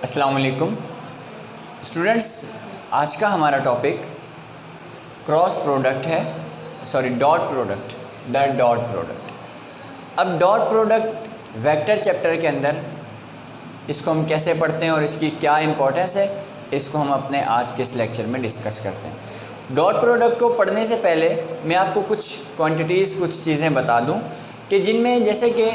अस्सलाम वालेकुम स्टूडेंट्स, आज का हमारा टॉपिक क्रॉस प्रोडक्ट है, dot product, the dot product. अब डॉट प्रोडक्ट वेक्टर चैप्टर के अंदर इसको हम कैसे पढ़ते हैं और इसकी क्या इंपॉर्टेंस है, इसको हम अपने आज के इस लेक्चर में डिस्कस करते हैं। डॉट प्रोडक्ट को पढ़ने से पहले मैं आपको कुछ क्वांटिटीज़, कुछ चीज़ें बता दूं कि जिनमें जैसे कि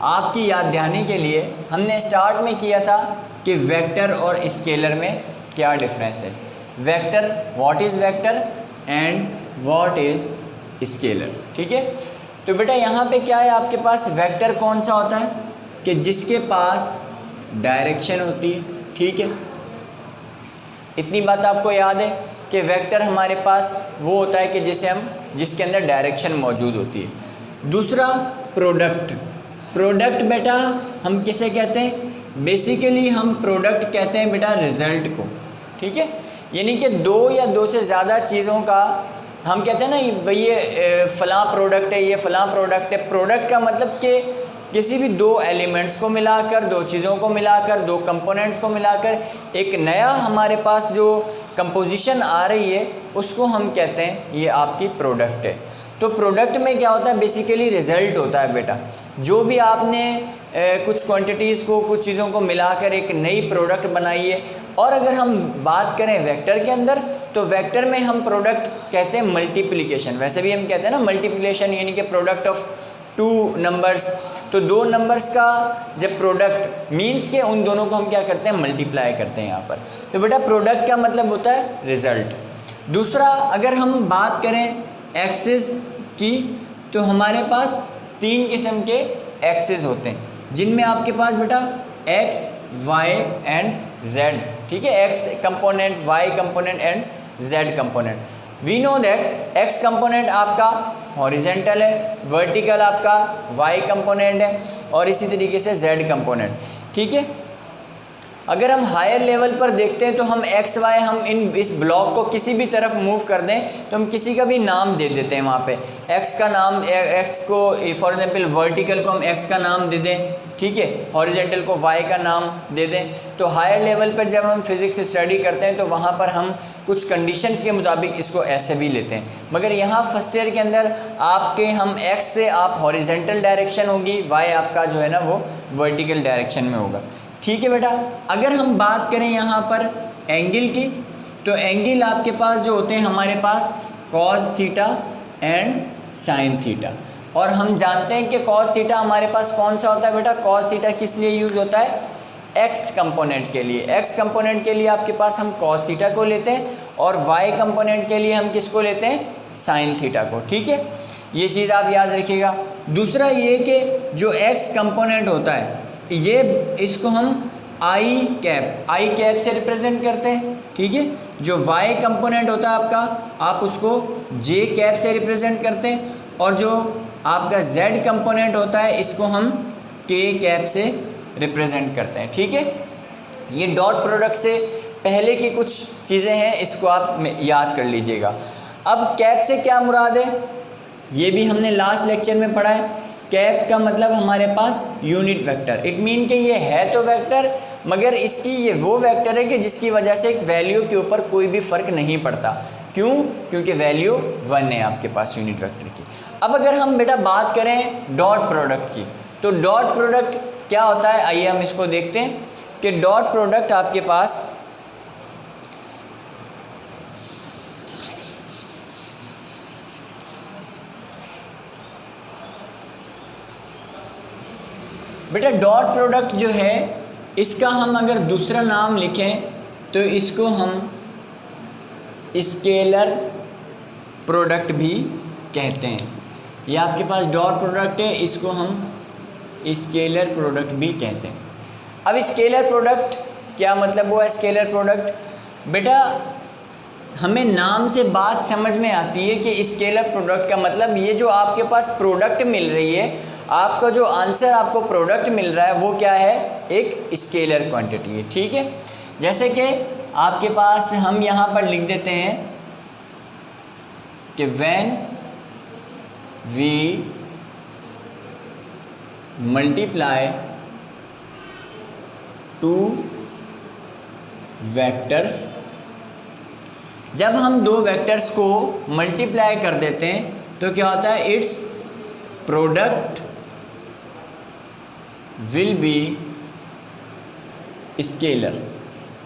आपकी याद दहानी के लिए हमने स्टार्ट में किया था कि वेक्टर और स्केलर में क्या डिफरेंस है। Vector, what is vector and what is scalar. ठीक है, तो बेटा यहाँ पे क्या है, आपके पास वेक्टर कौन सा होता है कि जिसके पास डायरेक्शन होती है। ठीक है, इतनी बात आपको याद है कि वेक्टर हमारे पास वो होता है कि जिसके अंदर डायरेक्शन मौजूद होती है। दूसरा प्रोडक्ट। प्रोडक्ट बेटा हम किसे कहते हैं? बेसिकली हम प्रोडक्ट कहते हैं बेटा रिजल्ट को। ठीक है, यानी कि दो या दो से ज़्यादा चीज़ों का हम कहते हैं ना भाई ये फ़लाँ प्रोडक्ट है, ये फ़लाँ प्रोडक्ट है। प्रोडक्ट का मतलब कि किसी भी दो एलिमेंट्स को मिलाकर, दो चीज़ों को मिलाकर, दो कंपोनेंट्स को मिलाकर एक नया हमारे पास जो कंपोजिशन आ रही है उसको हम कहते हैं ये आपकी प्रोडक्ट है। तो प्रोडक्ट में क्या होता है, बेसिकली रिज़ल्ट होता है बेटा। जो भी आपने कुछ क्वांटिटीज़ को, कुछ चीज़ों को मिलाकर एक नई प्रोडक्ट बनाई है। और अगर हम बात करें वेक्टर के अंदर, तो वेक्टर में हम प्रोडक्ट कहते हैं मल्टीप्लिकेशन। वैसे भी हम कहते हैं ना मल्टीप्लिकेशन, यानी कि प्रोडक्ट ऑफ टू नंबर्स। तो दो नंबर्स का जब प्रोडक्ट मीन्स के उन दोनों को हम क्या करते हैं, मल्टीप्लाई करते हैं यहाँ पर। तो बेटा प्रोडक्ट का मतलब होता है रिजल्ट। दूसरा, अगर हम बात करें एक्सिस की, तो हमारे पास तीन किस्म के एक्सिस होते हैं, जिनमें आपके पास बेटा एक्स, वाई एंड जेड। ठीक है, x component, y component and z component. We know that x component आपका हॉरिजेंटल है, वर्टिकल आपका वाई कंपोनेंट है और इसी तरीके से जेड कंपोनेंट। ठीक है, अगर हम हायर लेवल पर देखते हैं तो हम एक्स वाई, हम इस ब्लॉक को किसी भी तरफ मूव कर दें तो हम किसी का भी नाम दे देते हैं वहाँ पे। एक्स का नाम, एक्स को फॉर एग्जांपल वर्टिकल को हम एक्स का नाम दे दें, ठीक है, हॉरिजेंटल को वाई का नाम दे दें। तो हायर लेवल पर जब हम फिज़िक्स स्टडी करते हैं तो वहाँ पर हम कुछ कंडीशंस के मुताबिक इसको ऐसे भी लेते हैं। मगर यहाँ फर्स्ट ईयर के अंदर आपके हम एक्स से आप हॉरिजेंटल डायरेक्शन होगी, वाई आपका जो है ना वो वर्टिकल डायरेक्शन में होगा। ठीक है बेटा, अगर हम बात करें यहाँ पर एंगल की, तो एंगल आपके पास जो होते हैं हमारे पास cos theta and sine theta. और हम जानते हैं कि कॉस थीटा हमारे पास कौन सा होता है बेटा, कॉस थीटा किस लिए यूज़ होता है, एक्स कंपोनेंट के लिए। एक्स कंपोनेंट के लिए आपके पास हम कॉस थीटा को लेते हैं और वाई कंपोनेंट के लिए हम किसको लेते हैं, साइन थीटा को। ठीक है, ये चीज़ आप याद रखिएगा। दूसरा ये कि जो एक्स कंपोनेंट होता है ये, इसको हम आई कैप से रिप्रेजेंट करते हैं। ठीक है, जो वाई कंपोनेंट होता है आपका, आप उसको जे कैप से रिप्रेजेंट करते हैं और जो आपका जेड कंपोनेंट होता है इसको हम के कैप से रिप्रेजेंट करते हैं। ठीक है, ये डॉट प्रोडक्ट से पहले की कुछ चीज़ें हैं, इसको आप याद कर लीजिएगा। अब कैप से क्या मुराद है, ये भी हमने लास्ट लेक्चर में पढ़ा है। कैप का मतलब हमारे पास यूनिट वेक्टर। इट मीन कि ये है तो वेक्टर, मगर इसकी ये वो वेक्टर है कि जिसकी वजह से एक वैल्यू के ऊपर कोई भी फ़र्क नहीं पड़ता। क्यों? क्योंकि वैल्यू 1 है आपके पास यूनिट वेक्टर की। अब अगर हम बेटा बात करें डॉट प्रोडक्ट की, तो डॉट प्रोडक्ट क्या होता है, आइए हम इसको देखते हैं कि डॉट प्रोडक्ट आपके पास बेटा डॉट प्रोडक्ट जो है इसका हम अगर दूसरा नाम लिखें तो इसको हम स्केलर प्रोडक्ट भी कहते हैं। ये आपके पास डॉट प्रोडक्ट है, इसको हम स्केलर प्रोडक्ट भी कहते हैं। अब स्केलर प्रोडक्ट क्या मतलब हुआ, स्केलर प्रोडक्ट बेटा हमें नाम से बात समझ में आती है कि स्केलर प्रोडक्ट का मतलब ये जो आपके पास प्रोडक्ट मिल रही है, आपका जो आंसर आपको प्रोडक्ट मिल रहा है वो क्या है, एक स्केलर क्वांटिटी है। ठीक है, जैसे कि आपके पास हम यहाँ पर लिख देते हैं कि when we multiply two vectors, जब हम दो वेक्टर्स को मल्टीप्लाई कर देते हैं तो क्या होता है, it's product will be scalar.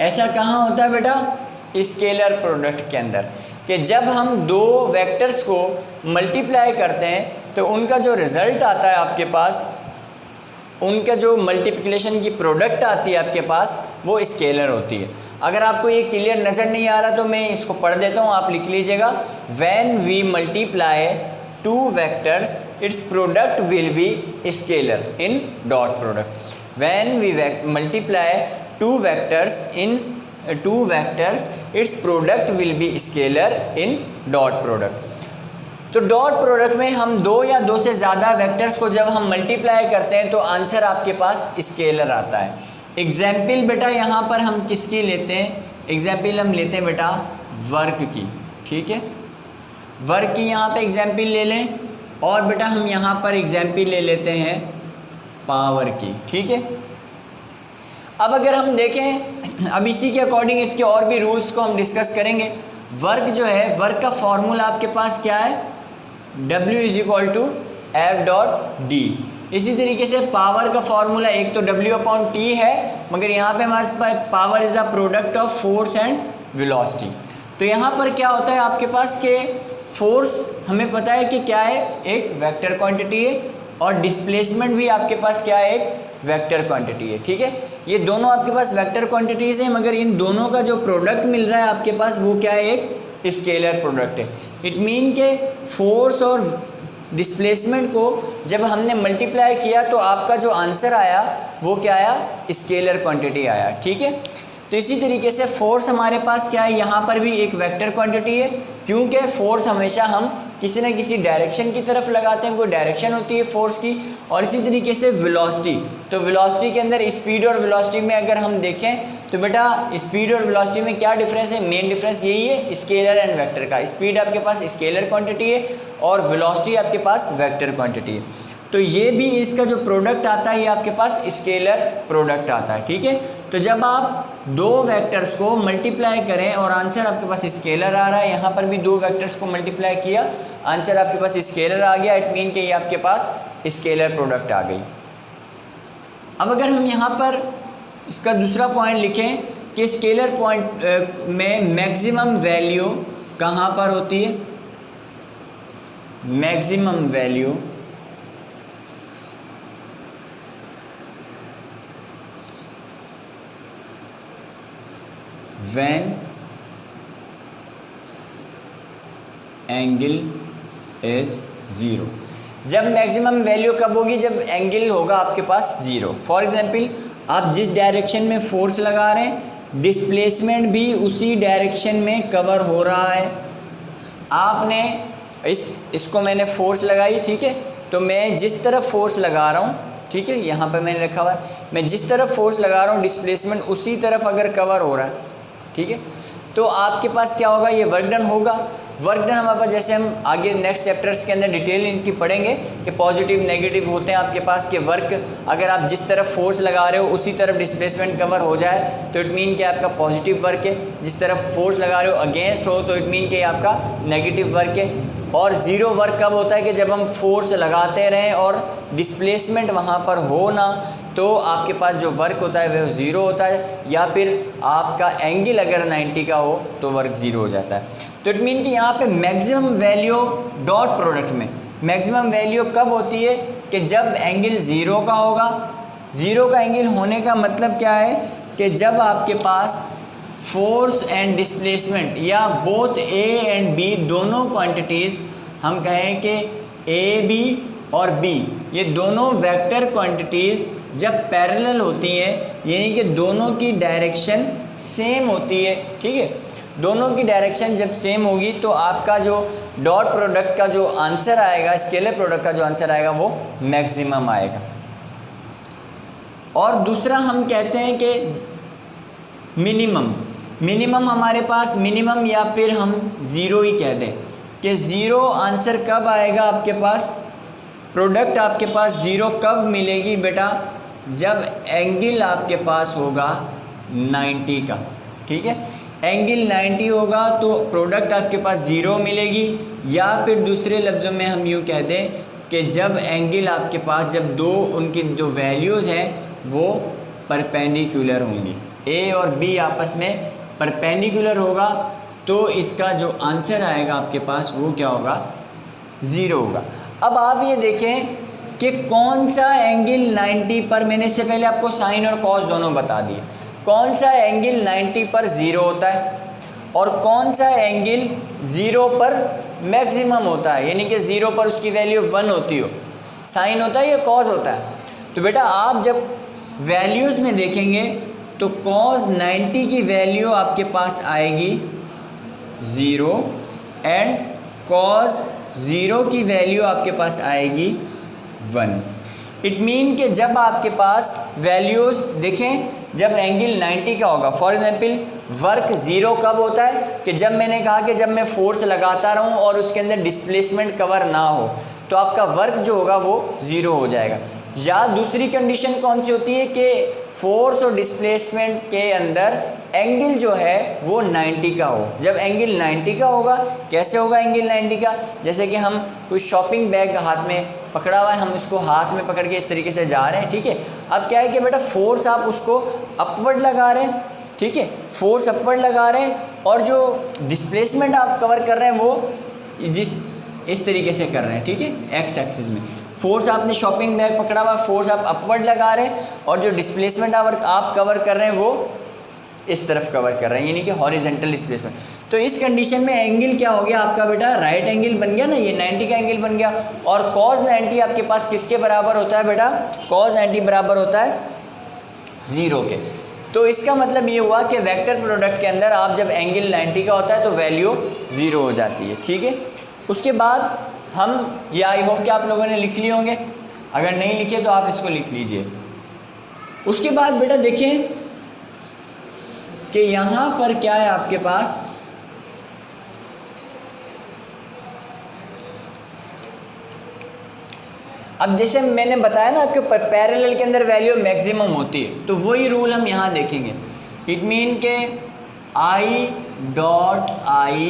ऐसा कहाँ होता है बेटा, स्केलर प्रोडक्ट के अंदर, कि जब हम दो वेक्टर्स को मल्टीप्लाई करते हैं तो उनका जो रिज़ल्ट आता है आपके पास, उनका जो मल्टीप्लिकेशन की प्रोडक्ट आती है आपके पास, वो स्केलर होती है। अगर आपको ये क्लियर नज़र नहीं आ रहा तो मैं इसको पढ़ देता हूँ, आप लिख लीजिएगा। When we multiply two vectors its product will be scalar in dot product. When we multiply two vectors its product will be scalar in dot product. तो डॉट प्रोडक्ट में हम दो या दो से ज़्यादा वेक्टर्स को जब हम मल्टीप्लाई करते हैं तो आंसर आपके पास स्केलर आता है। एग्जाम्पल बेटा यहाँ पर हम किसकी लेते हैं, एग्जाम्पल हम लेते हैं बेटा वर्क की, ठीक है, वर्क की यहाँ पे एग्जाम्पल ले लें, और बेटा हम यहाँ पर एग्जाम्पल ले लेते हैं पावर की, ठीक है। अब अगर हम देखें, अब इसी के अकॉर्डिंग इसके और भी रूल्स को हम डिस्कस करेंगे। वर्क जो है, वर्क का फॉर्मूला आपके पास क्या है, W = F.D। इसी तरीके से पावर का फॉर्मूला एक तो W/T है, मगर यहाँ पे हमारे पास power is the product of force and velocity. तो यहाँ पर क्या होता है आपके पास कि फोर्स हमें पता है कि क्या है, एक वेक्टर क्वांटिटी है, और डिस्प्लेसमेंट भी आपके पास क्या है, एक वेक्टर क्वांटिटी है, ठीक है। ये दोनों आपके पास वेक्टर क्वांटिटीज़ हैं, मगर इन दोनों का जो प्रोडक्ट मिल रहा है आपके पास वो क्या है, एक स्केलर प्रोडक्ट है। इट मीन के फोर्स और डिस्प्लेसमेंट को जब हमने मल्टीप्लाई किया तो आपका जो आंसर आया वो क्या आया, स्केलर क्वांटिटी आया, ठीक है। तो इसी तरीके से फोर्स हमारे पास क्या है, यहाँ पर भी एक वेक्टर क्वांटिटी है, क्योंकि फोर्स हमेशा हम किसी न किसी डायरेक्शन की तरफ लगाते हैं, कोई डायरेक्शन होती है फोर्स की। और इसी तरीके से वेलोसिटी, तो वेलोसिटी के अंदर स्पीड और वेलोसिटी में अगर हम देखें तो बेटा स्पीड और वेलोसिटी में क्या डिफरेंस है, मेन डिफरेंस यही है स्केलर एंड वेक्टर का। स्पीड आपके पास स्केलर क्वांटिटी है और वेलोसिटी आपके पास वेक्टर क्वांटिटी है। तो ये भी इसका जो प्रोडक्ट आता है ये आपके पास स्केलर प्रोडक्ट आता है, ठीक है। तो जब आप दो वेक्टर्स को मल्टीप्लाई करें और आंसर आपके पास स्केलर आ रहा है, यहाँ पर भी दो वेक्टर्स को मल्टीप्लाई किया, आंसर आपके पास स्केलर आ गया, इट मीन कि ये आपके पास स्केलर प्रोडक्ट आ गई। अब अगर हम यहाँ पर इसका दूसरा पॉइंट लिखें कि स्केलर पॉइंट में मैक्सिमम वैल्यू कहाँ पर होती है, maximum value when angle is zero. जब मैक्सिमम वैल्यू कब होगी, जब एंगल होगा आपके पास ज़ीरो। फॉर एग्जांपल आप जिस डायरेक्शन में फोर्स लगा रहे हैं डिस्प्लेसमेंट भी उसी डायरेक्शन में कवर हो रहा है। आपने इसको मैंने फोर्स लगाई, ठीक है, तो मैं जिस तरफ फोर्स लगा रहा हूँ, ठीक है, यहाँ पर मैंने रखा हुआ है, मैं जिस तरफ फोर्स लगा रहा हूँ डिस्प्लेसमेंट उसी तरफ अगर कवर हो रहा है, ठीक है, तो आपके पास क्या होगा, ये वर्क डन होगा। वर्क डन हमारे पास, जैसे हम आगे नेक्स्ट चैप्टर्स के अंदर डिटेल इनकी पढ़ेंगे कि पॉजिटिव नेगेटिव होते हैं आपके पास, कि वर्क अगर आप जिस तरफ फोर्स लगा रहे हो उसी तरफ डिस्प्लेसमेंट कवर हो जाए तो इट मीन कि आपका पॉजिटिव वर्क है, जिस तरफ फोर्स लगा रहे हो अगेंस्ट हो तो इट मीन कि आपका नेगेटिव वर्क है। और ज़ीरो वर्क कब होता है कि जब हम फोर्स लगाते रहें और डिस्प्लेसमेंट वहाँ पर हो ना, तो आपके पास जो वर्क होता है वह ज़ीरो होता है, या फिर आपका एंगल अगर 90 का हो तो वर्क ज़ीरो हो जाता है। तो इट मीन कि यहाँ पे मैक्सिमम वैल्यू डॉट प्रोडक्ट में मैक्सिमम वैल्यू कब होती है कि जब एंगल ज़ीरो का होगा। ज़ीरो का एंगल होने का मतलब क्या है कि जब आपके पास फोर्स एंड डिस्प्लेसमेंट या बोथ ए एंड बी दोनों क्वांटिटीज़, हम कहें कि ए बी और बी ये दोनों वेक्टर क्वांटिटीज़ जब पैरेलल होती हैं, यानी कि दोनों की डायरेक्शन सेम होती है, ठीक है, दोनों की डायरेक्शन जब सेम होगी तो आपका जो डॉट प्रोडक्ट का जो आंसर आएगा, स्केलर प्रोडक्ट का जो आंसर आएगा वो मैक्सिमम आएगा। और दूसरा हम कहते हैं कि मिनिमम हमारे पास मिनिमम, या फिर हम ज़ीरो ही कह दें कि ज़ीरो आंसर कब आएगा आपके पास, प्रोडक्ट आपके पास ज़ीरो कब मिलेगी बेटा, जब एंगल आपके पास होगा 90 का। ठीक है। एंगल 90 होगा तो प्रोडक्ट आपके पास ज़ीरो मिलेगी, या फिर दूसरे लफ्ज़ों में हम यूँ कह दें कि जब एंगल आपके पास, जब दो उनकी जो वैल्यूज़ हैं वो परपेंडिकुलर होंगी, ए और बी आपस में परपेंडिकुलर होगा, तो इसका जो आंसर आएगा आपके पास वो क्या होगा, ज़ीरो होगा। अब आप ये देखें कि कौन सा एंगल 90 पर, मैंने इससे पहले आपको साइन और कॉस दोनों बता दिए, कौन सा एंगल 90 पर ज़ीरो होता है और कौन सा एंगल ज़ीरो पर मैक्सिमम होता है, यानी कि ज़ीरो पर उसकी वैल्यू 1 होती हो, साइन होता है या कॉस होता है। तो बेटा आप जब वैल्यूज़ में देखेंगे तो कॉस 90 की वैल्यू आपके पास आएगी 0 एंड कॉस 0 की वैल्यू आपके पास आएगी 1। इट मीन कि जब आपके पास वैल्यूज़ देखें, जब एंगल 90 का होगा, फॉर एग्जांपल वर्क ज़ीरो कब होता है कि जब मैंने कहा कि जब मैं फोर्स लगाता रहूं और उसके अंदर डिस्प्लेसमेंट कवर ना हो, तो आपका वर्क जो होगा वो ज़ीरो हो जाएगा। या दूसरी कंडीशन कौन सी होती है कि फोर्स और डिस्प्लेसमेंट के अंदर एंगल जो है वो 90 का हो। जब एंगल 90 का होगा, कैसे होगा एंगल 90 का, जैसे कि हम कोई शॉपिंग बैग हाथ में पकड़ा हुआ है, हम उसको हाथ में पकड़ के इस तरीके से जा रहे हैं, ठीक है। अब क्या है कि बेटा फोर्स आप उसको अपवर्ड लगा रहे हैं, ठीक है, फोर्स अपवर्ड लगा रहे हैं, और जो डिस्प्लेसमेंट आप कवर कर रहे हैं वो इस तरीके से कर रहे हैं, ठीक है, एक्स एक्सिस में। फोर्स आपने शॉपिंग बैग पकड़ा हुआ, फोर्स आप अपवर्ड लगा रहे हैं, और जो डिस्प्लेसमेंट आप कवर कर रहे हैं वो इस तरफ कवर कर रहे हैं, यानी कि हॉरिजेंटल डिस्प्लेसमेंट। तो इस कंडीशन में एंगल क्या हो गया आपका बेटा, राइट एंगल बन गया ना, ये 90 का एंगल बन गया। और कॉस 90 आपके पास किसके बराबर होता है बेटा, कॉस 90 बराबर होता है 0 के। तो इसका मतलब ये हुआ कि वेक्टर प्रोडक्ट के अंदर आप जब एंगल 90 का होता है तो वैल्यू 0 हो जाती है, ठीक है। उसके बाद हम, ये आई होप कि आप लोगों ने लिख लिए होंगे, अगर नहीं लिखे तो आप इसको लिख लीजिए। उसके बाद बेटा देखें कि यहाँ पर क्या है आपके पास, अब जैसे मैंने बताया ना आपके पैरेलल के अंदर वैल्यू मैक्सिमम होती है, तो वही रूल हम यहाँ देखेंगे। इट मीन के i dot i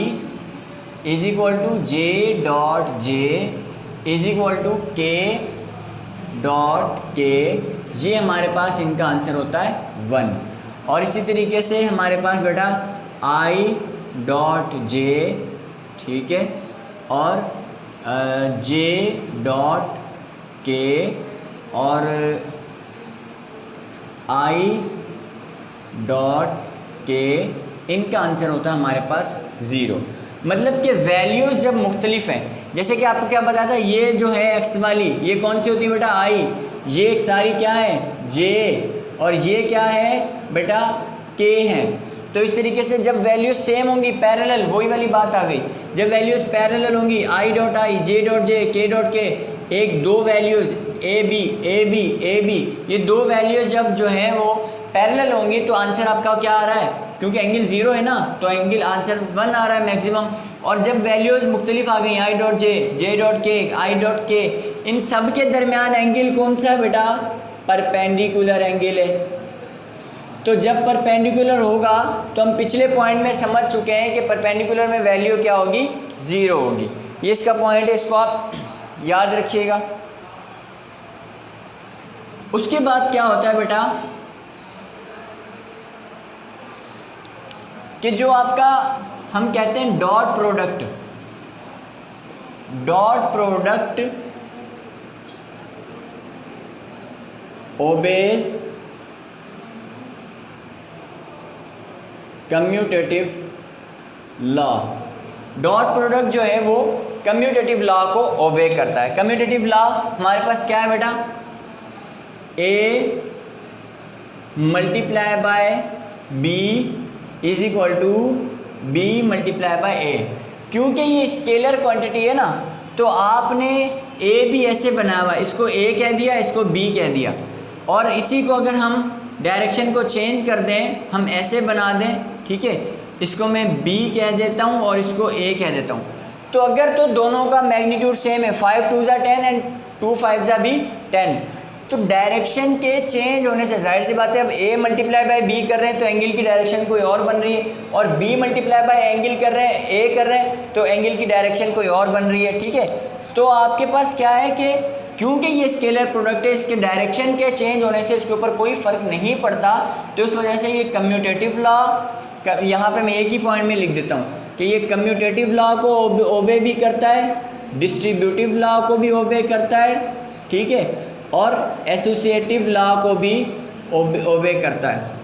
is equal to j dot j is equal to k dot k, ये हमारे पास इनका आंसर होता है 1। और इसी तरीके से हमारे पास बेटा आई डॉट जे, ठीक है, और जे डॉट के और आई डॉट के, इनका आंसर होता है हमारे पास 0। मतलब कि वैल्यूज़ जब मुख्तलिफ हैं, जैसे कि आपको क्या बताया था, ये जो है एक्स वाली ये कौन सी होती है बेटा आई, ये सारी क्या है जे, और ये क्या है बेटा के हैं। तो इस तरीके से जब वैल्यूज सेम होंगी, पैरेलल, वही वाली बात आ गई, जब वैल्यूज पैरेलल होंगी, आई डॉट आई, जे डॉट जे, के डॉट के, एक दो values a b a b a b, ये दो वैल्यूज जब जो है वो पैरेलल होंगी तो आंसर आपका क्या आ रहा है, क्योंकि एंगल 0 है ना, तो एंगल आंसर 1 आ रहा है मैक्सिमम। और जब वैल्यूज मुख्तलिफ आ गई, I dot J, J dot के, आई डॉट के, इन सब के दरमियान एंगल कौन सा है बेटा, परपेंडिकुलर एंगल है। तो जब परपेंडिकुलर होगा तो हम पिछले पॉइंट में समझ चुके हैं कि परपेंडिकुलर में वैल्यू क्या होगी, 0 होगी। ये इसका पॉइंट है, इसको आप याद रखिएगा। उसके बाद क्या होता है बेटा कि जो आपका हम कहते हैं dot product, dot product obeys commutative law. Dot product जो है वो कम्यूटेटिव लॉ को ओबे करता है। कम्यूटेटिव लॉ हमारे पास क्या है बेटा, A multiply by B is equal to B multiply by A. क्योंकि ये स्केलर क्वांटिटी है ना, तो आपने ए भी ऐसे बनाया हुआ, इसको ए कह दिया, इसको बी कह दिया, और इसी को अगर हम डायरेक्शन को चेंज कर दें, हम ऐसे बना दें, ठीक है, इसको मैं बी कह देता हूँ और इसको ए कह देता हूँ। तो अगर तो दोनों का मैग्नीट्यूड सेम है, 5 2 10 एंड 2 5 भी 10, तो डायरेक्शन के चेंज होने से जाहिर सी बात है, अब a मल्टीप्लाई बाय b कर रहे हैं तो एंगल की डायरेक्शन कोई और बन रही है, और b मल्टीप्लाई बाय एंगल कर रहे हैं, a कर रहे हैं तो एंगल की डायरेक्शन कोई और बन रही है। ठीक है, तो आपके पास क्या है कि क्योंकि ये स्केलर प्रोडक्ट है, इसके डायरेक्शन के चेंज होने से इसके ऊपर कोई फ़र्क नहीं पड़ता, तो इस वजह से ये कम्यूटेटिव लॉ, यहाँ पे मैं एक ही पॉइंट में लिख देता हूँ कि ये कम्यूटेटिव लॉ को ओबे भी करता है, डिस्ट्रीब्यूटिव लॉ को भी ओबे करता है, ठीक है, और एसोसिएटिव लॉ को भी ओबे करता है।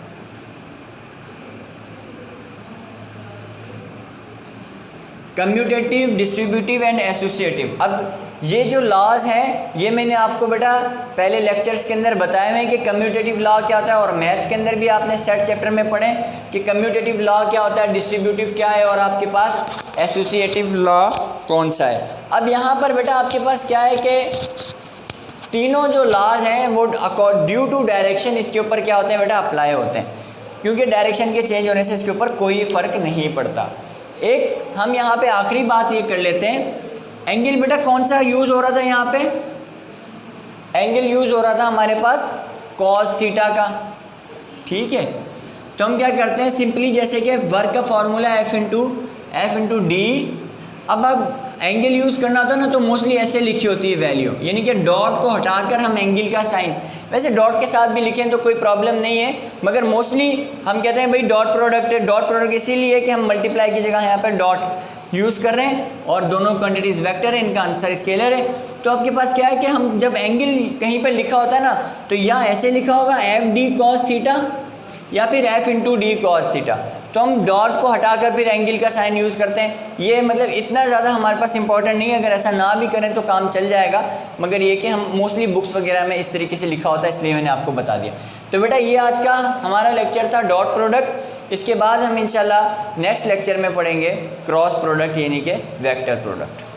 Commutative, distributive and associative. अब ये जो लॉज हैं ये मैंने आपको बेटा पहले लेक्चर्स के अंदर बताए हुए हैं कि कम्यूटेटिव लॉ क्या होता है, और मैथ के अंदर भी आपने सेट चैप्टर में पढ़े कि कम्यूटेटिव लॉ क्या होता है, डिस्ट्रीब्यूटिव क्या है, और आपके पास एसोसिएटिव लॉ कौन सा है। अब यहाँ पर बेटा आपके पास क्या है कि तीनों जो लॉज हैं वो ड्यू टू डायरेक्शन इसके ऊपर क्या होते हैं बेटा, अप्लाई होते हैं, क्योंकि डायरेक्शन के चेंज होने से इसके ऊपर कोई फ़र्क नहीं पड़ता। एक हम यहाँ पे आखिरी बात ये कर लेते हैं, एंगल बेटा कौन सा यूज़ हो रहा था यहाँ पे, एंगल यूज़ हो रहा था हमारे पास कॉस थीटा का। ठीक है, तो हम क्या करते हैं सिंपली, जैसे कि वर्क का फॉर्मूला एफ इंटू डी। अब एंगल यूज़ करना होता है ना तो मोस्टली ऐसे लिखी होती है वैल्यू, यानी कि डॉट को हटाकर हम एंगल का साइन, वैसे डॉट के साथ भी लिखें तो कोई प्रॉब्लम नहीं है, मगर मोस्टली हम कहते हैं भाई डॉट प्रोडक्ट है। डॉट प्रोडक्ट इसीलिए कि हम मल्टीप्लाई की जगह यहाँ पर डॉट यूज़ कर रहे हैं, और दोनों क्वांटिटीज़ वेक्टर है, इनका आंसर स्केलर है। तो आपके पास क्या है कि हम जब एंगल कहीं पर लिखा होता है ना तो यहाँ ऐसे लिखा होगा एफ डी कॉस थीटा या फिर F into D cos theta, तो हम डॉट को हटाकर फिर एंगल का साइन यूज़ करते हैं। ये मतलब इतना ज़्यादा हमारे पास इंपॉर्टेंट नहीं है, अगर ऐसा ना भी करें तो काम चल जाएगा, मगर ये कि हम मोस्टली बुक्स वगैरह में इस तरीके से लिखा होता है, इसलिए मैंने आपको बता दिया। तो बेटा ये आज का हमारा लेक्चर था डॉट प्रोडक्ट। इसके बाद हम इंशाल्लाह नेक्स्ट लेक्चर में पढ़ेंगे क्रॉस प्रोडक्ट यानी कि वेक्टर प्रोडक्ट।